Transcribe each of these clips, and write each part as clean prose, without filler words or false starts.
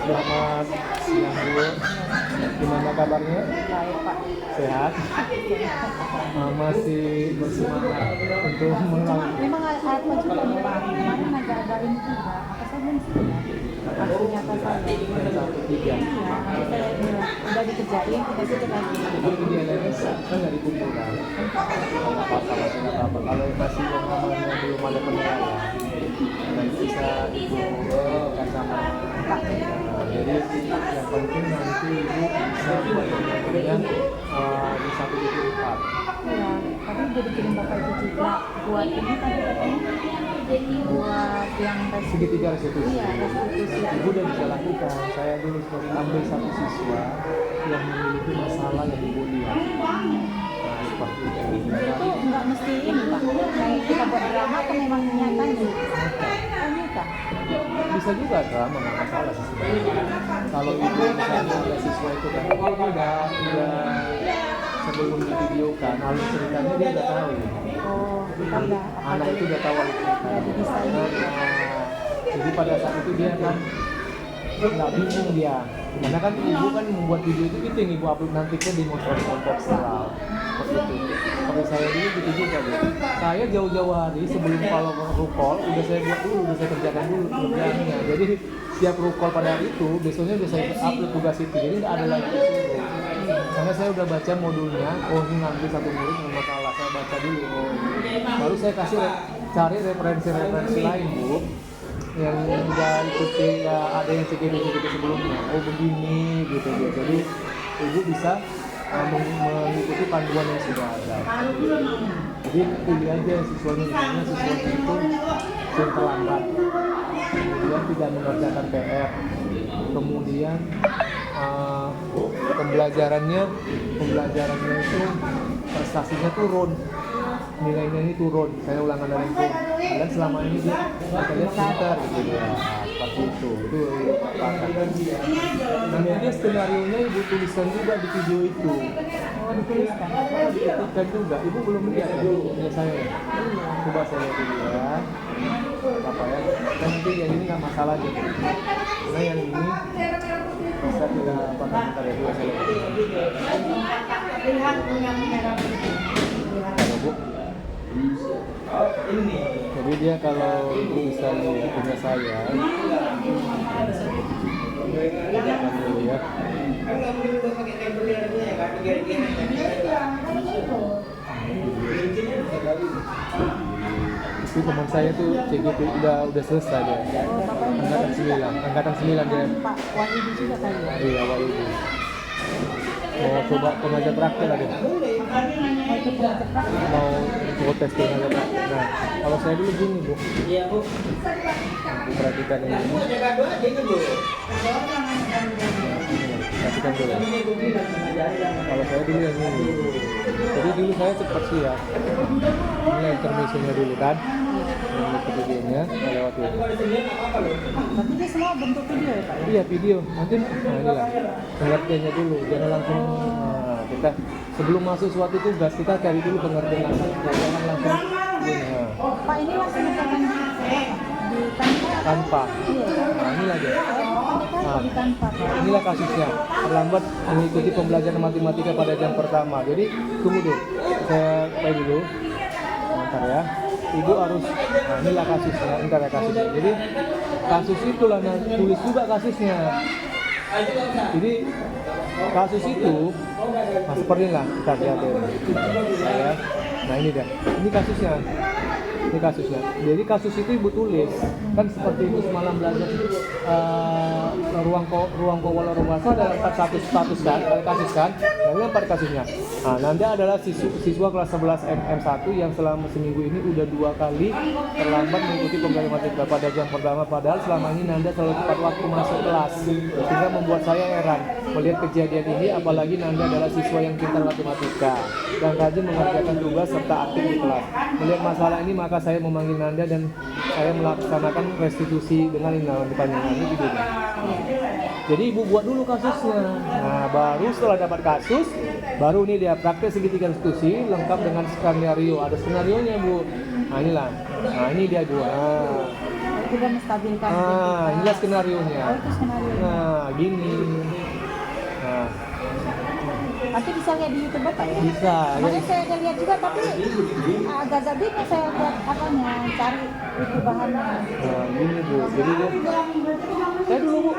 Selamat siang Bu. Gimana kabarnya? Baik Pak. Sehat? Masih bersemangat untuk melawan. Memang alat juga nih Pak. Kemarin agak-agak ini juga. Apa saya belum siap. Hasil nyata saya. Yang 1-3. Iya, saya udah dikerjain, kita sudah lagi. Itu dia LMS kan nggak dikumpulkan. Apa kalau masih yang namanya belum ada penilaian, nanti bisa dikumpulkan sama. Jadi yang penting nanti Ibu bisa buat penilaian di 1.4. Iya, tapi udah dikirim Bapak itu juga. Buat ini tadi katanya buat yang Segitiga restitusi. Iya, restitusi. Ibu udah bisa lakukan. Saya dulu ambil satu siswa yang memiliki masalah yang Ibu lihat. Nah, seperti itu. Itu nggak mesti ini Pak. Kayak kita buat drama atau memang nyata nih? Oh nyata. Bisa juga drama, nggak masalah sih sebenarnya. Kalau Ibu misalnya ada siswa itu kan, Ibu udah sebelum divideokan, alur ceritanya dia udah tahu. Oh, kita udah Anak itu udah tahu alur ceritanya. udah didesain. Jadi pada saat itu dia kan nggak bingung dia. Karena kan Ibu kan membuat video itu yang Ibu upload nanti kan di motor setelah seperti itu. Seperti saya dulu gitu juga Bu. Saya jauh-jauh hari sebelum kalau rukol udah saya buat dulu, udah saya kerjakan dulu kerjaannya. Jadi siap rukol pada hari itu, besoknya udah saya upload tugas itu. Jadi nggak ada lagi disuruh. Karena saya udah baca modulnya, oh ini ngambil satu murid nggak masalah, saya baca dulu. Oh, baru saya kasih cari referensi lain Bu, yang udah ikuti ada yang CGP sebelumnya. Oh begini gitu. Jadi Ibu bisa mengikuti panduan yang sudah ada. Jadi pilih aja siswanya, misalnya siswanya itu yang terlambat, kemudian tidak mengerjakan PR, kemudian pembelajarannya itu prestasinya turun, nilainya ini turun. Saya ulangan dari itu. Dan selama ini dia kalian pintar gitu ya. Seperti itu nanti dia skenario-nya Ibu tuliskan juga di video itu. Oh, dituliskan. Diketikkan juga. Ibu belum lihat ya punya saya ya? Coba saya lihat dulu ya apa ya, kan nanti yang ini nggak masalah gitu. Nah yang ini bisa kita bentar ya dulu saya lihat. Kalau Bu, jadi dia kalau Ibu bisa lihat punya saya, lihatkan dulu ya. Itu teman saya tuh CGP udah selesai dia. Angkatan 9 dia. Pak Wahidi juga kali ya? Iya, Wahidi. Mau coba pengajar praktek lah dia. Mau tes pengajar praktek. Nah, kalau saya dulu gini Bu. Iya Bu. Perhatikan ini. Perhatikan dulu. Kalau saya dulu yang ini. Jadi dulu saya cepat sih ya. Ini intermisinya dulu kan. Ini videonya lewat ini. Tapi ini semua bentuk video ya Pak? Iya video. Nanti inilah pengertiannya dulu. Jangan langsung kita sebelum masuk suatu tugas kita cari dulu pengertian langsung. Jangan langsung ini. Pak ini langsung misalkan di Tanpa. Iya. Nah inilah dia. Di tanpa Pak. Inilah kasusnya. Terlambat mengikuti pembelajaran matematika pada jam pertama. Jadi tunggu dulu. Saya play dulu. Bentar ya. Ibu harus, nah inilah kasusnya, entar ya kasusnya. Jadi kasus itulah, nah, tulis juga kasusnya. Jadi kasus itu, nah seperti inilah kita lihat ya. Nah ini dia, ini kasusnya. Jadi kasus itu Ibu tulis kan seperti Ibu semalam belajar ruang keuangan rumah ada 4 status kan, kasus kan, yang 4 kasusnya. Nah, Nanda adalah siswa kelas 11 MM1 yang selama seminggu ini udah 2 kali terlambat mengikuti pembelajaran matematika pada jam pertama, padahal selama ini Nanda selalu tepat waktu masuk kelas, sehingga membuat saya heran melihat kejadian ini. Apalagi Nanda adalah siswa yang pintar matematika dan rajin mengerjakan tugas serta aktif di kelas. Melihat masalah ini maka saya memanggil Nanda dan saya melaksanakan restitusi dengan ini depannya ini videonya. Jadi Ibu buat dulu kasusnya. Nah, baru setelah dapat kasus, baru ini dia praktek segitiga restitusi lengkap dengan skenario. Ada skenarionya Bu. Nah inilah. Nah ini dia Bu. Nah, tidak menstabilkan. Inilah skenario-nya. Oh, itu skenario. Nah, gini. Nah, Nanti bisa lihat di YouTube Bapak ya? bisa. Makanya saya ada lihat juga, tapi agak-agak bingung saya buat apanya, cari itu bahannya. Nah, gini Bu. Jadi saya dulu Bu,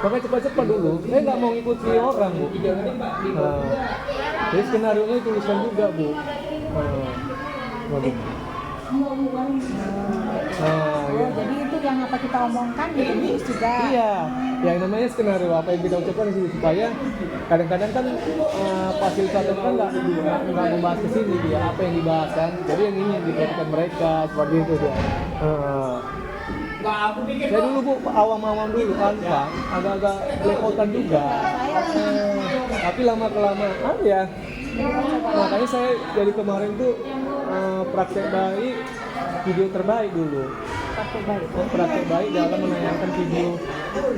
pakai cepat-cepat dulu. Saya nggak mau ngikuti orang Bu. Nah, jadi skenario-nya tulisan juga Bu. Waduh. Oh, jadi itu yang apa kita omongkan itu ditulis juga. Iya, yang namanya skenario apa yang kita ucapkan itu supaya kadang-kadang kan fasilitator kan nggak membahas ke sini dia apa yang dibahas kan, jadi yang ini yang diperhatikan mereka seperti itu dia. Saya dulu Bu awam-awam dulu kan Pak, agak-agak lepotan juga, tapi lama kelamaan ya. Makanya saya dari kemarin tuh praktek baik video terbaik dulu. Praktek baik dalam menayangkan video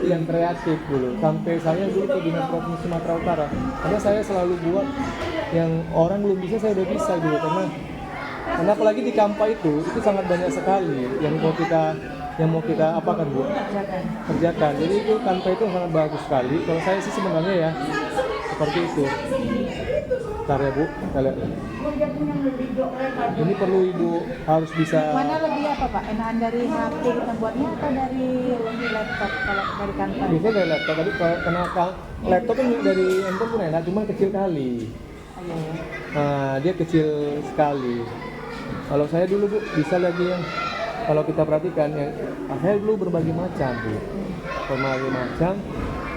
yang kreatif dulu. Sampai saya dulu ke Dinas Provinsi Sumatera Utara. Karena saya selalu buat yang orang belum bisa saya udah bisa dulu karena apalagi di Kampa itu sangat banyak sekali yang mau kita apakan Bu? Kerjakan. Jadi itu Kampa itu sangat bagus sekali. Kalau saya sih sebenarnya ya seperti itu. Bentar ya Bu, kita lihat. Ini perlu Ibu harus bisa. Mana lebih apa Pak? Enakan dari HP kita buatnya atau dari laptop kalau dari kantor? Biasanya dari laptop, tapi karena laptop kan dari handphone pun enak, cuma kecil kali. Nah, dia kecil sekali. Kalau saya dulu Bu, bisa lagi yang kalau kita perhatikan yang saya dulu berbagai macam Bu. Berbagai macam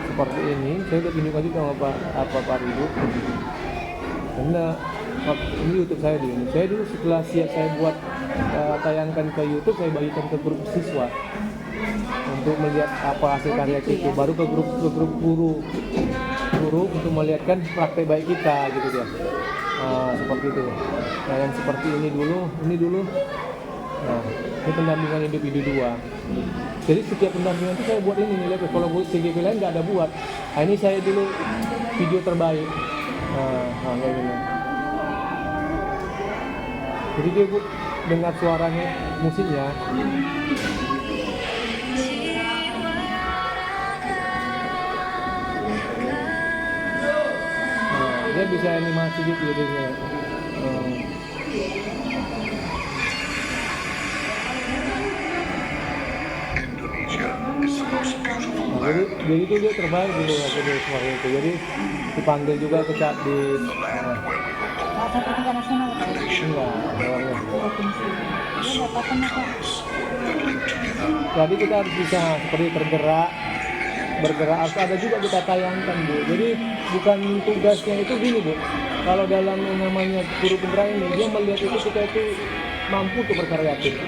seperti ini. Saya udah tunjukkan juga sama Pak Ridu. Karena ini YouTube saya dulu. Saya dulu setelah siap saya buat tayangkan ke YouTube, saya bagikan ke grup siswa untuk melihat apa hasil karya gitu itu. Ya? Baru ke grup guru untuk melihatkan praktek baik kita gitu dia. Seperti itu. Nah yang seperti ini dulu. Nah ini pendampingan individu 2. Jadi setiap pendampingan itu saya buat ini nih, lihat kalau buat CGV lain nggak ada buat. Nah ini saya dulu video terbaik. Nah kayak gini. Jadi dia Bu dengar suaranya, musiknya. Nah, dia bisa animasi gitu dia. Nah, jadi itu dia terbaik dulu waktu dia seperti itu. Jadi dipanggil juga ke Cadis. Sampai tingkat nasional Pak? Enggak, bawahnya. Provinsi. Dia dapat apa? Jadi kita harus bisa seperti bergerak harus ada juga kita tayangkan Bu. Jadi bukan tugasnya itu gini Bu. Kalau dalam yang namanya guru penggerak ini dia melihat itu kita itu mampu untuk berkreatif.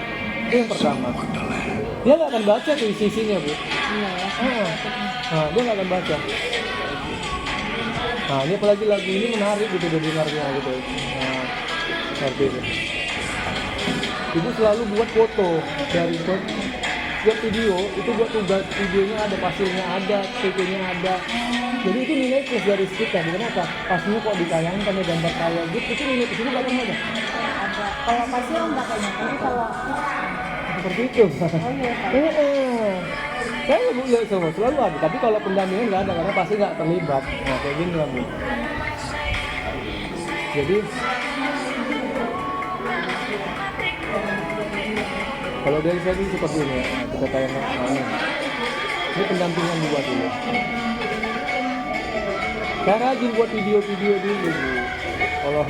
Itu yang pertama. Dia nggak akan baca tuh isinya Bu. Iya ya. Nah, dia nggak akan baca. Nah ini apalagi lagu ini menarik gitu dengarnya gitu. Nah seperti itu. Ibu selalu buat foto dari buat video itu buat tugas videonya ada, hasilnya ada, fotonya ada. Jadi itu nilai plus dari kita. Kenapa? Pastinya kok ditayangkan ya gambar kayak gitu itu nilai plus itu nggak pernah ada. Ada. Kalau pasir enggak kayaknya. Tapi kalau seperti itu. oh iya Pak. Saya Bu ya semua selalu ada, tapi kalau pendampingan nggak ada karena pasti nggak terlibat. Nah kayak gini lah Bu. Jadi kalau dari saya ini seperti ini ya, kita tayangkan. Ini pendampingan buat dulu. Saya rajin buat video-video dulu Bu. Allah.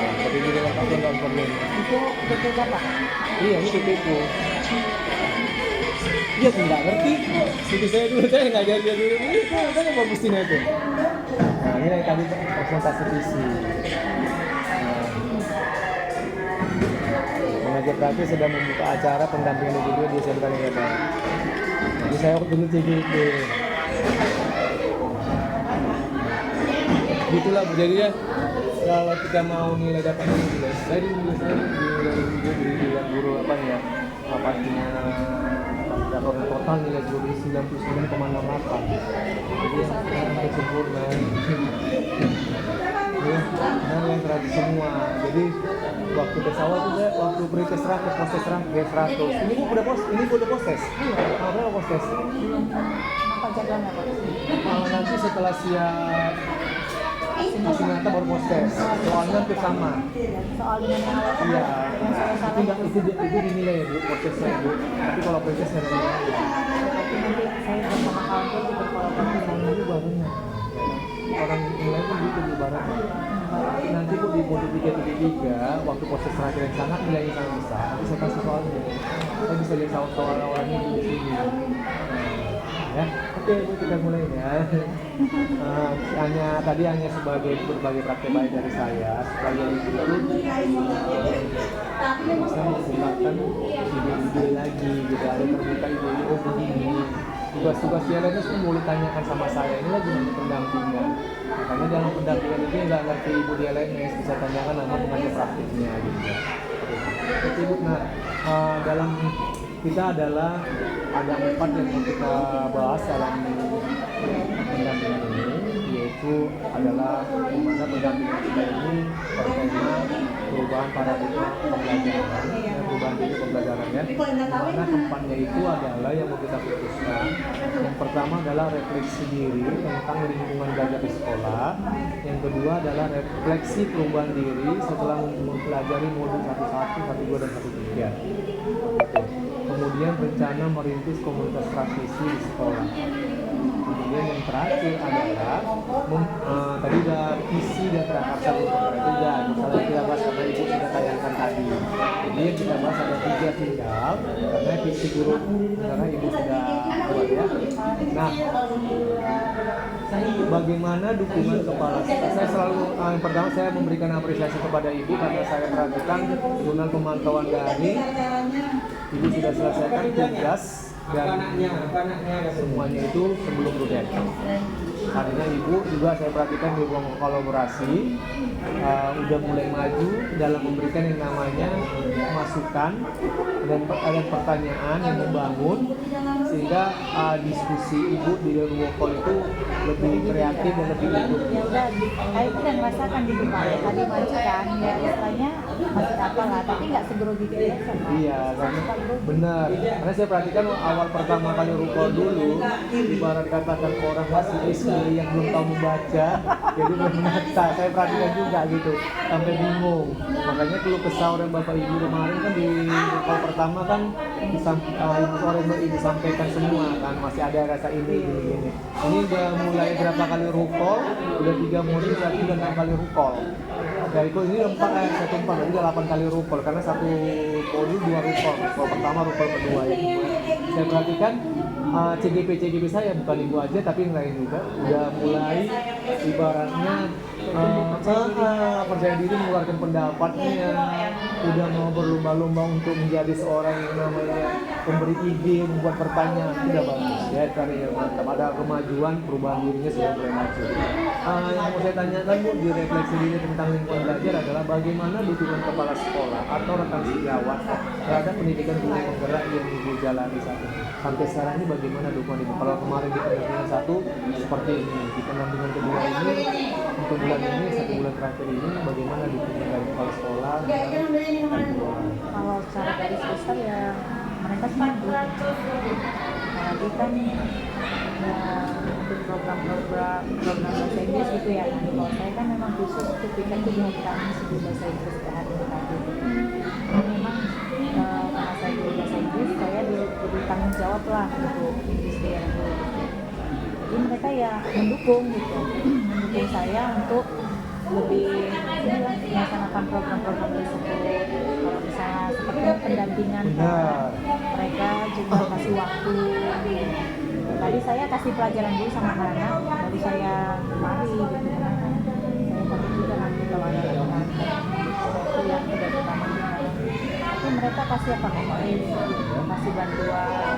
Seperti ini dengan nggak seperti ini. Itu betul Pak? Iya, ini tutup. Dia nggak ngerti. Itu saya dulu, saya nggak jadi dulu. Ini kan bagusnya itu. Nah, ini yang tadi presentasi visi. Mengajar praktis sedang membuka acara pendampingan individu di SMK Negara. Jadi saya waktu dulu CGD. Gitulah Bu, jadi ya kalau kita mau nilai dapat nilai, saya di guru apa ya? Pastinya total nilai guru 99,68. Jadi yang sempurna. Ya, benar yang gratis semua. Jadi waktu tes awal tuh saya waktu pre-tes 100, proses 100. Ini gua udah proses. Berapa proses? Apa jadwalnya Pak? Nanti setelah siap masih nyata baru proses. Soalnya hampir sama. Soal dengan yang awal Iya. yang saya salah Itu dinilai ya Bu, prosesnya ya Bu. Tapi kalau prosesnya ada nilai. nanti saya bersama kawan juga berkolaborasi Itu barunya. Orang nilai pun gitu di baratnya. Nanti Bu di modul 333 waktu proses terakhir yang sangat nilainya sangat besar. Nanti saya kasih soalnya. Saya bisa lihat soal awalnya di sini. Ya, oke Bu, kita mulai ya. Hanya sebagai berbagi praktek baik dari saya supaya itu bisa menggunakan ide-ide lagi gitu, ada terbuka ide-ide oh begini tugas-tugas yang lainnya semua boleh tanyakan sama saya, ini lagi nanti pendampingan, makanya dalam pendampingan itu nggak ngerti ibu di LMS bisa tanyakan nama pengajar praktiknya gitu. Oke Bu, nah dalam kita adalah ada 4 yang mau kita bahas dalam pendampingan ini, yaitu adalah bagaimana pendampingan kita ini pertama perubahan paradigma pembelajaran, perubahan diri pembelajaran ya. Dimana tempatnya itu adalah yang mau kita fokuskan. Yang pertama adalah refleksi diri tentang lingkungan belajar di sekolah. Yang kedua adalah refleksi perubahan diri setelah mempelajari modul 1.1, 1.2, dan 1.3. Kemudian rencana merintis komunitas praktisi di sekolah. Kemudian yang terakhir adalah tadi udah visi dan prakarsa program itu udah, misalnya kita bahas karena ibu sudah tayangkan tadi. Jadi yang kita bahas ada 3 tinggal karena visi guru karena ibu sudah buat ya. Nah, bagaimana dukungan kepala sekolah? Saya selalu yang pertama saya memberikan apresiasi kepada ibu karena saya perhatikan jurnal pemantauan daring. Ibu sudah selesaikan tugas dan semuanya itu sebelum Ruden. Artinya ibu juga saya perhatikan di ruang kolaborasi udah mulai maju dalam memberikan yang namanya masukan dan pertanyaan yang membangun, sehingga diskusi ibu di ruang call itu lebih kreatif dan lebih hidup. Ya udah, itu kan merasakan di rumah tadi maju kan, ya istilahnya masih apa lah, tapi nggak segrogi biasa. Iya, karena benar. Karena saya perhatikan awal pertama kali rukol dulu, ibarat katakan orang masih SD yang belum tahu membaca, jadi belum menata. Saya perhatikan juga gitu, sampai bingung. Makanya keluh kesah orang bapak ibu kemarin kan di rukol pertama kan sore disampaikan semua kan, masih ada rasa ini gini. Ini udah mulai berapa kali rukol, udah 3 modul berarti udah 6 kali rukol. Dari itu ini 4 jadi udah 8 kali rukol karena satu modul 2 rukol. Rukol pertama, rukol kedua ya. Saya perhatikan CGP saya bukan ibu aja tapi yang lain juga udah mulai ibaratnya percaya diri mengeluarkan pendapatnya, udah mau berlomba-lomba untuk menjadi seorang yang namanya pemberi ide, membuat pertanyaan, tidak bagus ya, karena yang mantap ada kemajuan, perubahan dirinya sudah mulai maju. Yang mau saya tanyakan Bu di refleksi diri tentang lingkungan belajar adalah bagaimana dukungan kepala sekolah atau rekan sejawat terhadap pendidikan budaya penggerak yang Ibu jalani saat ini. Sampai sekarang ini bagaimana dukungan Ibu? Kalau kemarin di pendampingan 1 seperti ini, di pendampingan kedua ini untuk bulan ini, 1 bulan terakhir ini bagaimana dukungan dari kepala sekolah? Kalau secara garis besar ya mereka setuju. Apalagi kan ya untuk program bahasa Inggris gitu ya. Kalau saya kan memang khusus untuk kita itu kami studi bahasa Inggris hari ini tadi. Memang karena saya guru bahasa Inggris, saya diberi tanggung jawab lah untuk Inggris dia dulu. Jadi mereka ya mendukung gitu, mendukung saya untuk lebih melaksanakan program-program tersebut. Kalau misalnya seperti pendampingan, mereka juga kasih waktu. Tadi saya kasih pelajaran dulu sama anak, baru saya mari gitu. Saya tadi juga nanti kalau ada waktu yang tidak ditanggung, tapi mereka kasih apa kasih bantuan.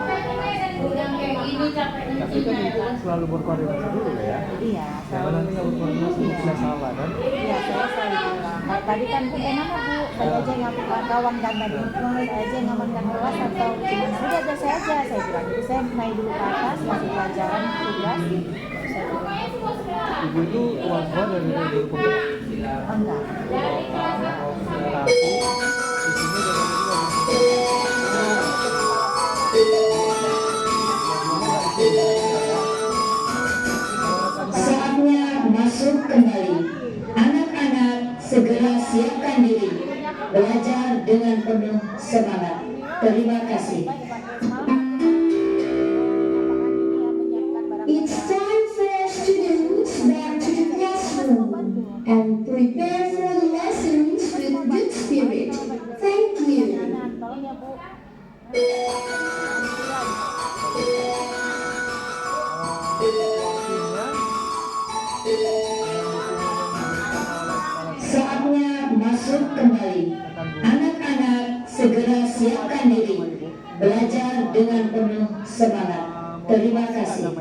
Tapi kan itu kan selalu berkoordinasi dulu ya. Iya. Karena nanti nggak berkoordinasi bisa salah kan? Iya, saya selalu bilang. Kalau tadi kan Bu, mana Bu? Saya aja yang kawan kan tadi. Saya aja yang ngamankan kelas atau gimana? Udah ada saya aja, saya bilang. Jadi saya naik dulu ke atas, kasih pelajaran tugas. Saya bilang. Ibu itu keluar dari guru penggerak. Enggak. Tapi isinya Saatnya masuk kembali. Anak-anak segera siapkan diri. Belajar dengan penuh semangat. Terima kasih. It's time for students back to the classroom and prepare for the lessons with good spirit. Thank you. Tolong ya, Bu. Saatnya masuk kembali. Anak-anak segera siapkan diri. Belajar dengan penuh semangat. Terima kasih.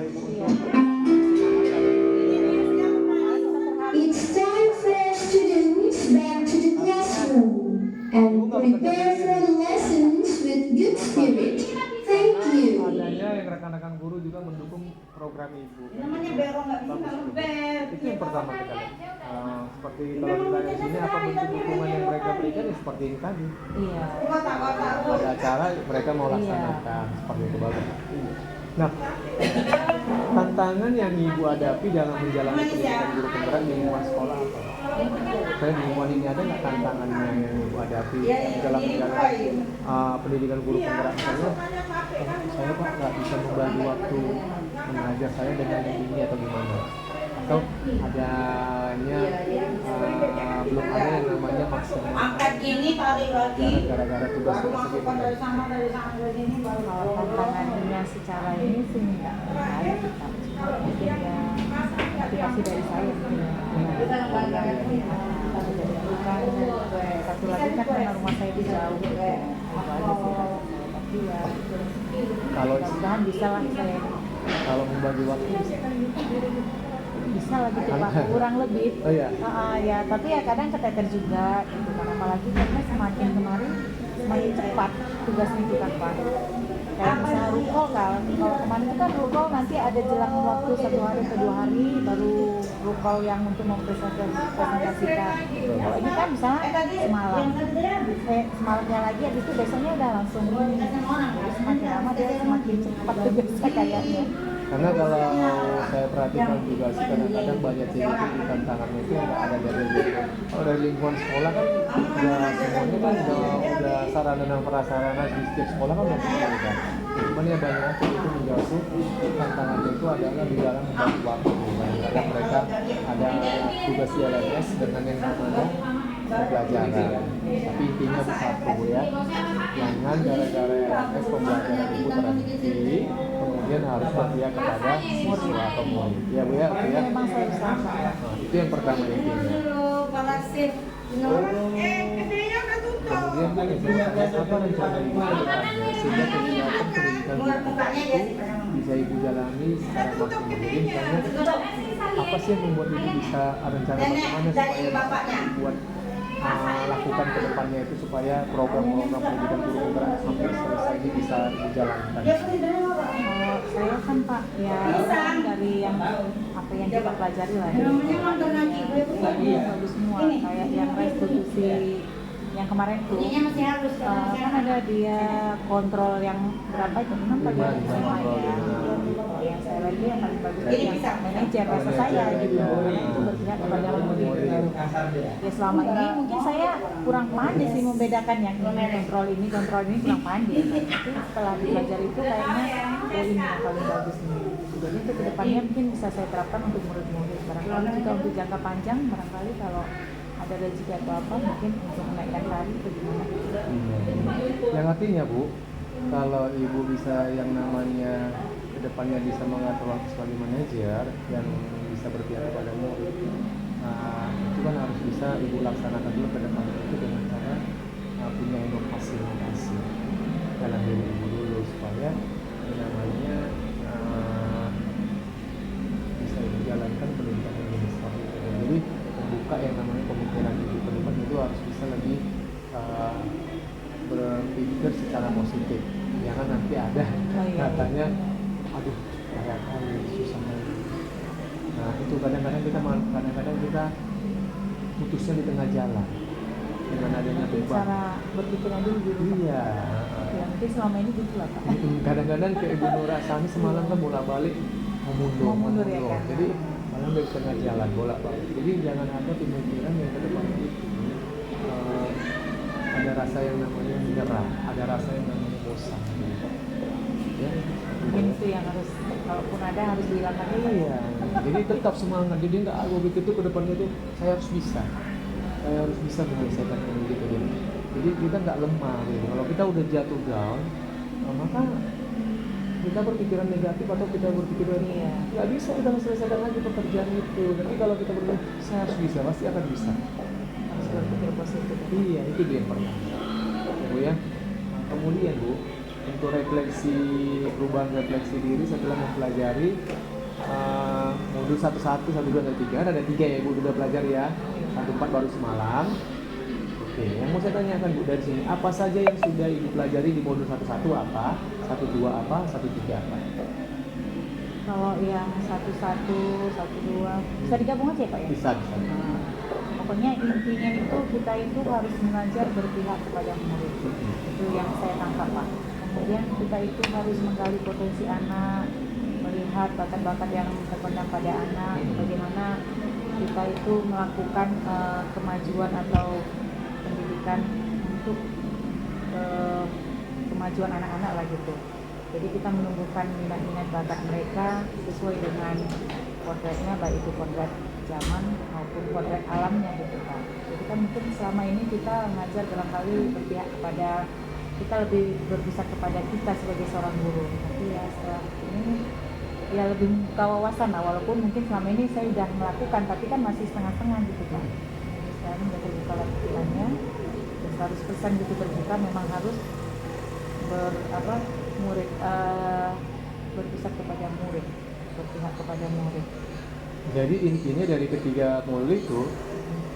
It's time for students back to the classroom and prepare for the lessons with good spirit. Thank you. adanya yang rekan-rekan guru juga mendukung program ibu. Namanya berong nggak bisa Bagus juga. lembek. Itu yang pertama kita lihat. Seperti kalau kita lihat di sini apa bentuk dukungan yang mereka berikan ya seperti ini tadi. Iya. Ada acara mereka mau laksanakan seperti itu bagus. Nah, tantangan yang ibu hadapi dalam menjalani pendidikan guru penggerak di lingkungan sekolah apa? Saya di lingkungan ini ada nggak tantangannya yang ibu hadapi dalam menjalani pendidikan guru penggerak? Misalnya, saya pak nggak bisa membagi waktu mengajar saya dengan ini atau gimana? Atau adanya belum ada yang namanya maksimal Angkat gini tarik lagi. gara-gara tugas-tugas Masukkan dari segitu. sana dari sini baru. Kalau tantangannya secara ini sih enggak ada kita. Mungkin ya motivasi dari saya mungkin ya. Bukan satu lagi kan karena rumah saya di jauh gitu. Apa aja sih tapi ya mudah-mudahan bisa lah saya Kalau membagi waktu bisa lah gitu Pak, kurang lebih. Oh iya. Ya tapi ya kadang keteter juga gitu kan, apalagi karena semakin kemarin semakin cepat tugasnya kita Pak. Kayak misalnya rukol kan, kalau kemarin itu kan rukol nanti ada jelang waktu 1 hari atau 2 hari baru rukol yang untuk mempresentasikan. Kalau ini kan misalnya semalam, semalamnya lagi habis itu besoknya udah langsung ini. Jadi semakin lama dia semakin cepat tugasnya kayaknya. karena kalau saya perhatikan juga sih kadang-kadang banyak titik tantangannya itu nggak ada dari lingkungan. Kalau dari lingkungan sekolah kan udah semuanya kan udah sarana dan prasarana di setiap sekolah kan udah punya kan. Cuman ya banyak itu menjauh tantangannya itu adalah di dalam membagi waktu. Kadang mereka ada tugas di LMS dengan yang namanya pembelajaran. Tapi intinya di satu ya, jangan gara-gara LMS pembelajaran itu terhenti, kemudian harus berpihak kepada siswa atau murid. Ya Bu ya, Bu ya. Memang saya usahakan. Nah, itu yang pertama intinya. Palasin. Kedainya udah tutup. Kemudian kan apa rencana ibu ke depannya sehingga kegiatan pendidikan guru itu bisa ibu jalani secara maksimal. Jadi misalnya apa sih yang membuat ibu bisa rencana bagaimana supaya bisa buat lakukan ke depannya itu supaya program-program pendidikan guru penggerak sampai selesai ini bisa dijalankan. Kalau saya kan Pak ya dari yang apa yang kita pelajari lah ya, bagus semua kayak yang restitusi yang kemarin tuh masih halus. kan ada dia kontrol yang berapa itu 6 tadi semua ya. Yang saya lagi yang paling bagus Jadi yang bisa manajer rasa saya gitu itu berpihak kepada murid. Ya selama ini mungkin saya kurang pandai sih membedakan yang ini kontrol ini kurang pandai. Tapi setelah dipelajari itu kayaknya ini yang paling bagus nih. Jadi untuk kedepannya mungkin bisa saya terapkan untuk murid-murid. Barangkali juga untuk jangka panjang, barangkali kalau ada rezeki atau apa mungkin untuk menaikkan tarif atau gimana. Yang artinya Bu, kalau ibu bisa yang namanya kedepannya bisa mengatur waktu sebagai manajer yang bisa berpihak kepada murid, itu kan harus bisa ibu laksanakan dulu ke depannya itu dengan cara punya inovasi dalam diri ibu dulu supaya yang namanya bisa ibu jalankan pendidikan administratif. Jadi membuka yang namanya pemikiran ibu ke depan itu harus bisa lebih berpikir secara positif. Jangan nanti ada katanya aduh kayak kali susah. Nah itu kadang-kadang kita putusnya di tengah jalan dengan adanya Mungkin beban. cara berpikirnya dulu gitu. Iya. Ya mungkin selama ini gitu lah Pak. Kadang-kadang kayak Ibu Nur Asani semalam kan bolak-balik Mau mundur ya kan? Jadi malam dari tengah jalan bolak-balik. Jadi jangan ada pemikiran yang ke depan itu ada rasa yang namanya menyerah, ada rasa yang namanya bosan. Ya. Mungkin itu yang harus, kalaupun ada harus dihilangkan dulu. Iya. Jadi tetap semangat. Jadi nggak aku begitu ke depannya itu saya harus bisa. Saya harus bisa menyelesaikan ini gitu. Jadi kita nggak lemah. Gitu. Kalau kita udah jatuh down, maka kita berpikiran negatif atau kita berpikiran Iya. nggak bisa kita menyelesaikan lagi pekerjaan itu. Tapi kalau kita berpikir saya harus bisa, pasti akan bisa. Harus berpikir positif. Iya, itu dia yang pertama. Ya, Bu ya. Nah, kemudian Bu, untuk refleksi, perubahan refleksi diri setelah mempelajari modul 1, 1, 2, 3. Ada 3 ya Ibu sudah pelajari ya. 1, 4 baru semalam. Oke, yang mau saya tanyakan Bu dari sini, apa saja yang sudah Ibu pelajari di modul 1, 1 apa? 1, 2 apa? 1, 3 apa? Kalau yang 1, 1, 1, 2 bisa digabung aja ya Pak ya? Bisa. Nah, pokoknya intinya itu kita itu harus belajar berpihak kepada murid. Itu yang saya tangkap Pak. Kemudian kita itu harus menggali potensi anak, melihat bakat-bakat yang terpendam pada anak, bagaimana kita itu melakukan kemajuan atau pendidikan untuk kemajuan anak-anak lah gitu. Jadi kita menumbuhkan minat-minat bakat mereka sesuai dengan kodratnya, baik itu kodrat zaman maupun kodrat alamnya gitu kan. Jadi kan mungkin selama ini kita mengajar barangkali berpihak kepada, kita lebih berpusat kepada kita sebagai seorang guru. Tapi ya setelah ini ya lebih membuka wawasan lah, walaupun mungkin selama ini saya sudah melakukan tapi kan masih setengah-setengah gitu kan. Jadi sekarang sudah terbuka lagi pikirannya dan 100% gitu terbuka, memang harus berpusat kepada murid, berpihak kepada murid. Jadi intinya dari ketiga modul itu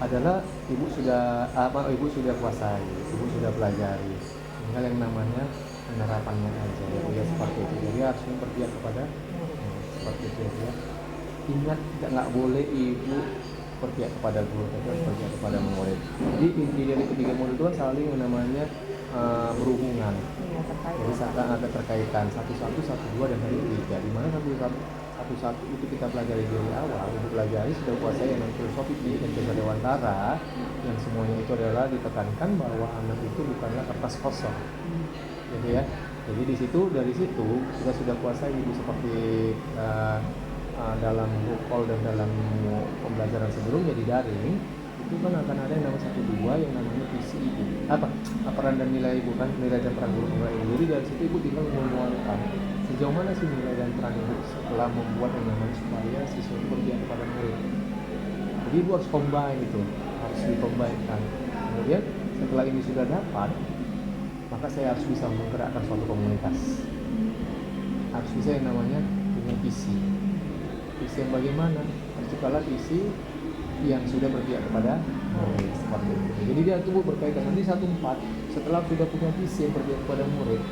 adalah ibu sudah kuasai, ibu sudah pelajari. Tinggal yang namanya penerapannya aja ya, seperti itu. Jadi harus berpihak kepada seperti itu ya. Ingat nggak boleh ibu berpihak kepada guru, tapi harus berpihak kepada murid. Jadi inti dari ketiga modul itu kan saling yang namanya berhubungan. Iya, terkait. Jadi ada keterkaitan 1, 1, 1, 2 dan 3. Di mana 1, 1 itu kita pelajari dari awal. Ibu pelajari sudah kuasai yang filosofi pendidikan Desa Dewantara, yang semuanya itu adalah ditekankan bahwa anak itu bukanlah kertas kosong. Gitu ya. Jadi dari situ kita sudah kuasai ibu seperti dalam call dan dalam pembelajaran sebelumnya di daring. Itu kan akan ada yang namanya 1, 2 yang namanya visi ibu, peran dan nilai ibu kan, nilai dan peran guru penggerak ibu. Jadi dari situ ibu tinggal memuatkan sejauh mana sih nilai dan peran ibu setelah membuat yang namanya supaya siswa itu berpihak kepada murid. Jadi ibu harus combine itu, harus dikombainkan. Kemudian setelah ini sudah dapat, maka saya harus bisa menggerakkan suatu komunitas, harus bisa yang namanya punya visi yang bagaimana, harus ciptalah visi yang sudah berpihak kepada murid seperti itu. Jadi dia tumbuh berkaitan. Nanti 1, 4 setelah sudah punya visi yang berpihak kepada murid,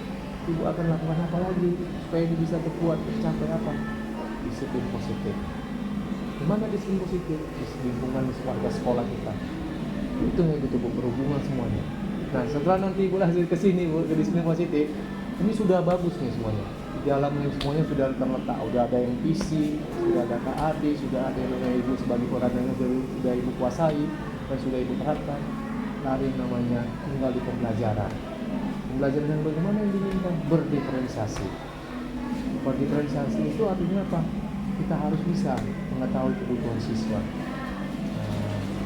ibu akan lakukan apa lagi supaya ini bisa terkuat, tercapai apa? Disiplin positif. Gimana disiplin positif? Di lingkungan di sekolah kita. Itu yang ibu tumbuh berhubungan semuanya. Nah setelah nanti ibu hasil ke sini ibu ke disiplin positif, ini sudah bagus nih semuanya. Di dalamnya semuanya sudah terletak, sudah ada yang visi, sudah ada KAD, sudah ada yang ibu sebagai orang yang sudah ibu kuasai dan sudah ibu terapkan. Lalu yang namanya tinggal di pembelajaran. Pembelajaran yang bagaimana yang diinginkan? Berdiferensiasi. Berdiferensiasi itu artinya apa? Kita harus bisa mengetahui kebutuhan siswa.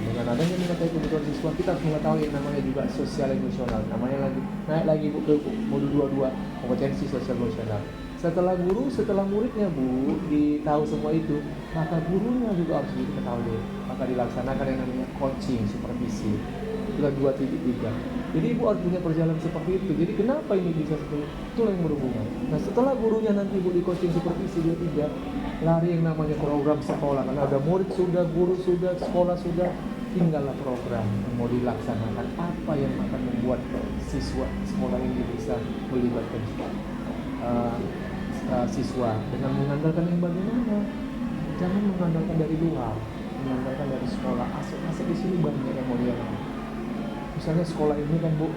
Dengan adanya mengetahui kebutuhan siswa, kita harus mengetahui yang namanya juga sosial emosional. Namanya naik lagi ke modul 22, kompetensi sosial emosional. Setelah muridnya Bu ditahu semua itu, maka gurunya juga harus diketahui. Maka dilaksanakan yang namanya coaching, supervisi. Itulah 2.3. Jadi ibu harus punya perjalanan seperti itu. Jadi kenapa ini bisa seperti itu? Itulah yang berhubungan. Nah setelah gurunya nanti ibu di coaching supervisi 2.3, lari yang namanya program sekolah. Karena ada murid sudah, guru sudah, sekolah sudah, tinggallah program yang mau dilaksanakan. Apa yang akan membuat siswa sekolah ini bisa melibatkan siswa dengan mengandalkan yang bagaimana? Jangan mengandalkan dari luar, mengantarkan dari sekolah. Aset-aset di sini banyak yang modern. Misalnya sekolah ini kan Bu,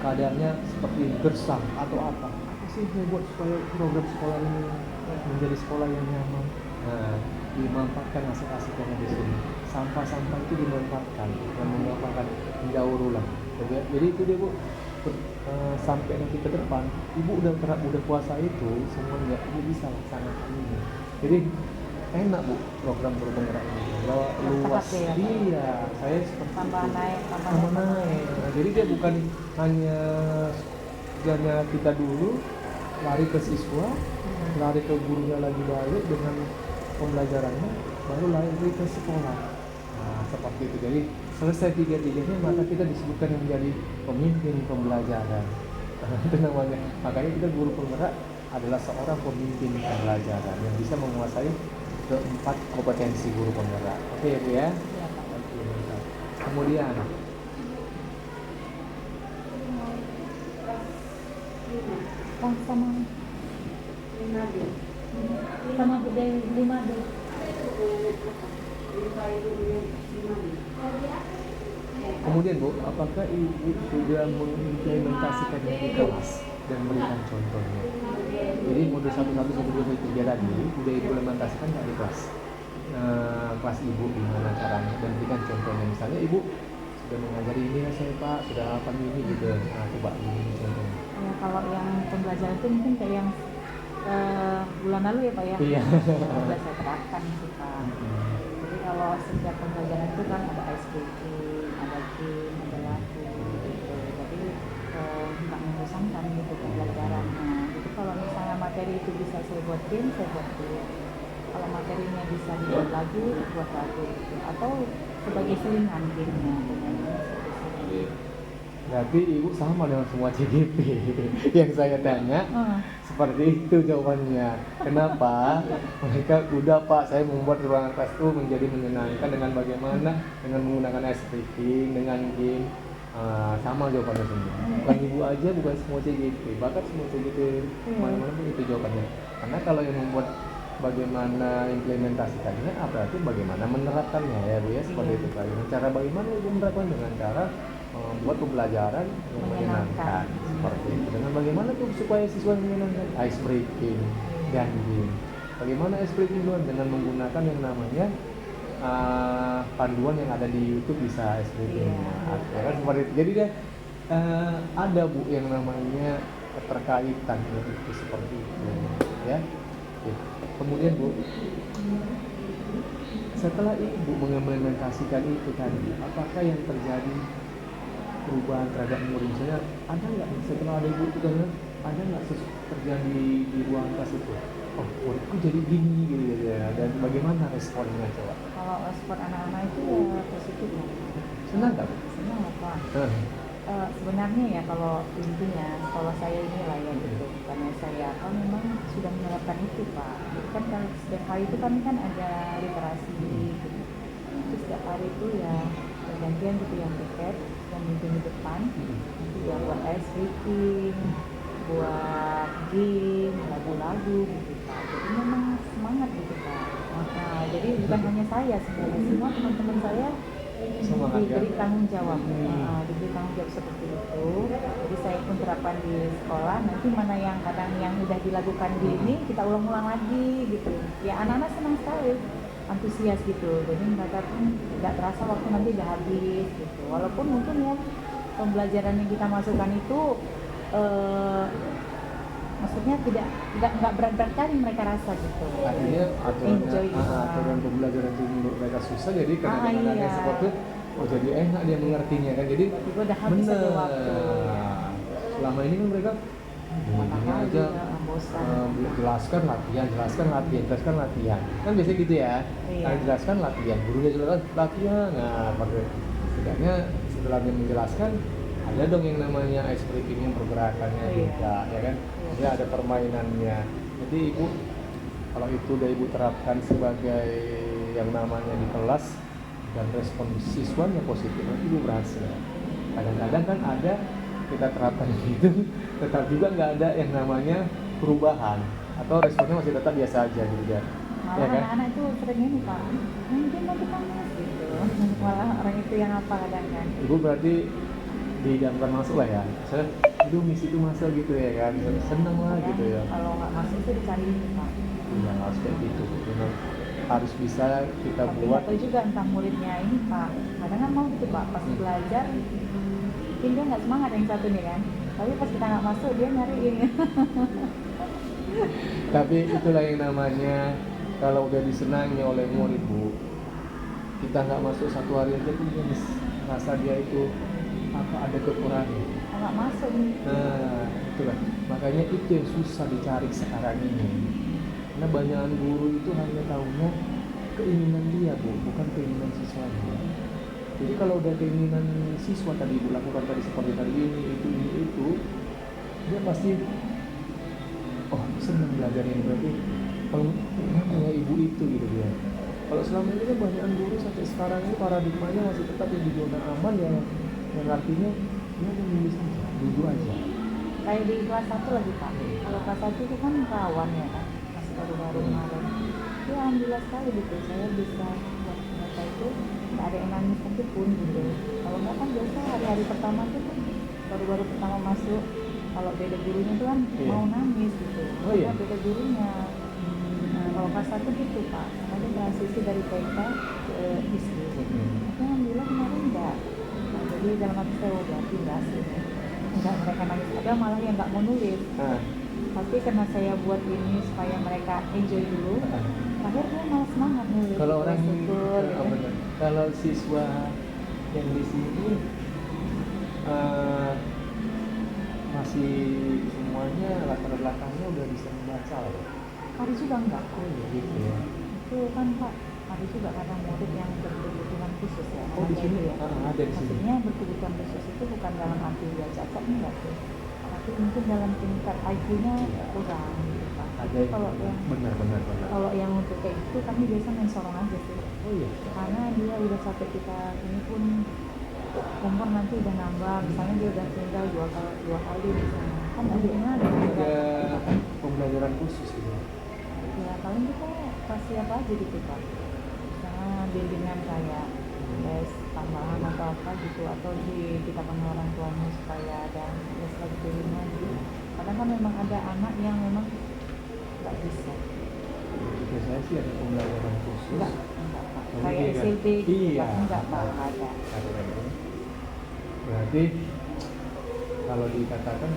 keadaannya seperti gersang atau apa sih yang buat supaya program sekolah ini menjadi sekolah yang nyaman. Nah, dimanfaatkan aset-aset yang ada di sini. Sampah-sampah itu dimanfaatkan dan mengapa mendaur ulang. Jadi itu dia Bu, sampai nanti ke depan ibu udah puasa itu semuanya ibu bisa laksanakan ini. Jadi enak Bu program penggerak ini. Bahwa luas ya. Iya, saya seperti Tambah itu. naik. Nah, jadi dia bukan hanya kita dulu lari ke siswa, lari ke gurunya lagi balik dengan pembelajarannya, baru lari ke sekolah. Nah, seperti itu. Jadi selesai tiga-tiganya maka kita disebutkan yang menjadi pemimpin pembelajaran. Itu namanya. Makanya kita guru penggerak adalah seorang pemimpin pembelajaran yang bisa menguasai keempat kompetensi guru penggerak. Oke ya Bu ya? Iya, Pak. Oke, mantap. Kemudian Sama Bude 5D. Kemudian Bu, apakah Ibu sudah mengimplementasikan di kelas dan memberikan contohnya? Jadi modul 1, 1, 2, 3 tadi sudah implementasikan nggak di kelas? Kelas Ibu gimana caranya dan berikan contohnya. Misalnya Ibu sudah mengajari ini ya saya Pak, sudah apa ini gitu. Nah, coba ini contohnya. Ya, kalau yang pembelajaran itu mungkin kayak yang bulan lalu ya Pak ya. Iya. Sudah saya terapkan sih Pak. Jadi kalau setiap pembelajaran itu kan ada SPP, ada game, ada lagu gitu. Jadi nggak membosankan gitu pembelajarannya. Jadi kalau misalnya materi itu bisa saya buat game, saya buat game. Kalau materinya bisa dibuat lagu, buat lagu gitu. Atau sebagai selingan gamenya. Berarti Ibu sama dengan semua CGP yang saya tanya. Seperti itu jawabannya. Kenapa? Mereka udah Pak, saya membuat ruangan kelas itu menjadi menyenangkan dengan bagaimana? Dengan menggunakan ice breaking, dengan game. Sama jawabannya semua. Bukan Ibu aja, bukan semua CGP. Bahkan semua CGP mana-mana pun itu jawabannya. Karena kalau yang membuat bagaimana implementasikannya, berarti bagaimana menerapkannya ya Bu ya, seperti itu Pak. Cara bagaimana Ibu menerapkan dengan cara membuat pembelajaran yang menyenangkan seperti itu. Dengan bagaimana tuh supaya siswa menyenangkan? Ice breaking dan game. Bagaimana ice breaking dengan menggunakan yang namanya panduan yang ada di YouTube bisa ice breaking. Ya kan seperti itu. Jadi dia ada Bu yang namanya keterkaitan itu seperti itu ya. Kemudian Bu, setelah Ibu mengimplementasikan itu tadi, apakah yang terjadi perubahan terhadap murid? Misalnya ada nggak setelah ada Ibu itu kan ada nggak terjadi di ruang kelas itu? Oh, muridku jadi gini gitu ya. Dan bagaimana responnya coba? Kalau respon anak-anak itu ya positif ya. Senang nggak? Senang Pak. Sebenarnya ya kalau intinya kalau saya inilah ya gitu, karena saya kan memang sudah menerapkan itu Pak. Jadi kan kalau setiap hari itu kami kan ada literasi gitu. Terus setiap hari itu ya bergantian gitu yang tiket yang mimpin di depan, nanti ya buat ice breaking, buat game, lagu-lagu gitu Pak. Jadi memang semangat gitu Pak. Jadi bukan hanya saya sebenarnya, semua teman-teman saya diberi tanggung jawab, diberi tanggung jawab seperti itu. Jadi saya pun terapkan di sekolah. Nanti mana yang kadang yang udah dilakukan di ini kita ulang-ulang lagi gitu. Ya anak-anak senang sekali, antusias gitu. Jadi mereka pun nggak terasa waktu nanti udah habis gitu. Walaupun mungkin ya pembelajaran yang kita masukkan itu maksudnya nggak berat-berat kali mereka rasa gitu. Artinya aturan pembelajaran itu menurut mereka susah, jadi kadang-kadang ada seperti jadi enak dia mengertinya kan. Jadi udah habis satu waktu. Selama ini kan mereka ini aja jelaskan latihan kan biasanya gitu ya. Kalau jelaskan latihan, gurunya jelaskan latihan. Nah, setidaknya setelah dia menjelaskan ada dong yang namanya ice breaking yang pergerakannya juga, ya kan? Jadi ada permainannya. Jadi Ibu kalau itu udah Ibu terapkan sebagai yang namanya di kelas dan respon siswanya positif, Ibu berhasil. Kadang-kadang kan ada kita terapkan gitu, tetap juga nggak ada yang namanya perubahan atau responnya masih tetap biasa aja gitu ya. Malah Ya kan? anak-anak itu sering ini Pak, mungkin mau kita gitu. Malah orang itu yang apa kadang kan. Ibu berarti diidamkan masuk lah ya. Saya itu misi itu masuk gitu ya kan. Seneng lah gitu ya. Kalau nggak masuk itu dicari ini Pak. Ya harus kayak gitu. Memang harus bisa kita Tapi buat. nggak tahu juga entah muridnya ini Pak. Kadang kan mau gitu Pak, pas belajar mungkin dia nggak semangat yang satu nih kan. Tapi pas kita nggak masuk dia nyariin. Tapi itulah yang namanya kalau udah disenangi oleh murid Bu, kita nggak masuk satu hari aja tuh dia merasa dia itu apa ada kekurangan. Kalau nggak masuk nih. Nah itulah makanya itu yang susah dicari sekarang ini. Karena banyak guru itu hanya tahunya keinginan dia Bu, bukan keinginan siswanya. Jadi kalau udah keinginan siswa tadi Ibu lakukan tadi seperti tadi ini itu, dia pasti oh senang belajar ini berarti kalau namanya ibu itu gitu dia. Kalau selama ini kan banyak guru sampai sekarang ini paradigmanya masih tetap yang di zona aman yang artinya dia memilih saja, duduk aja. Kayak di kelas 1 lagi Pak. Kalau kelas 1 itu kan rawan ya kan, masih baru-baru kemarin. Ya alhamdulillah sekali gitu, saya bisa buat mereka itu nggak ada yang nangis satupun gitu. Kalau nggak kan biasa hari-hari pertama tuh kan baru-baru pertama masuk, kalau beda gurunya tuh kan Iya. mau nangis gitu. Oh iya? Karena beda gurunya. Nah kalau kelas 1 gitu Pak, makanya transisi dari TK ke SD. Tapi alhamdulillah kemarin enggak. Nah, jadi dalam hati saya berarti berhasil ya. Enggak mereka nangis, ada malah yang nggak mau nulis. Nah, Tapi karena saya buat ini supaya mereka enjoy dulu, akhirnya malah semangat nulis. kalau orang Syukur, gitu. benar. Kalau siswa yang di sini masih semuanya latar belakangnya udah bisa membaca loh. Hari juga enggak. Oh iya gitu ya. Itu kan Pak, hari juga kadang murid yang berkebutuhan khusus ya. Oh di namanya sini itu ya. ada di sini. Maksudnya berkebutuhan khusus itu bukan dalam arti dia cacat enggak sih. Tapi mungkin dalam tingkat IQ-nya kurang gitu Pak. Ada Itu kalau yang benar. kalau yang untuk kayak itu kami biasa main sorong aja sih. Oh iya. Karena dia udah sampai kita ini pun umur nanti udah nambah, misalnya dia udah tinggal dua kali misalnya kan adiknya ada Ada pembelajaran khusus gitu. ya paling kita kasih apa aja gitu Pak, misalnya bimbingan kayak les tambahan atau apa gitu, atau kita panggil orang tuanya supaya ada les lagi dirinya gitu. Kadang kan memang ada anak yang memang nggak bisa. Jika saya sih ada pembelajaran khusus. Enggak Pak, Oh, kayak iya. SMP gitu Iya. Pak, enggak Pak, ada. Ada lagi. Berarti kalau dikatakan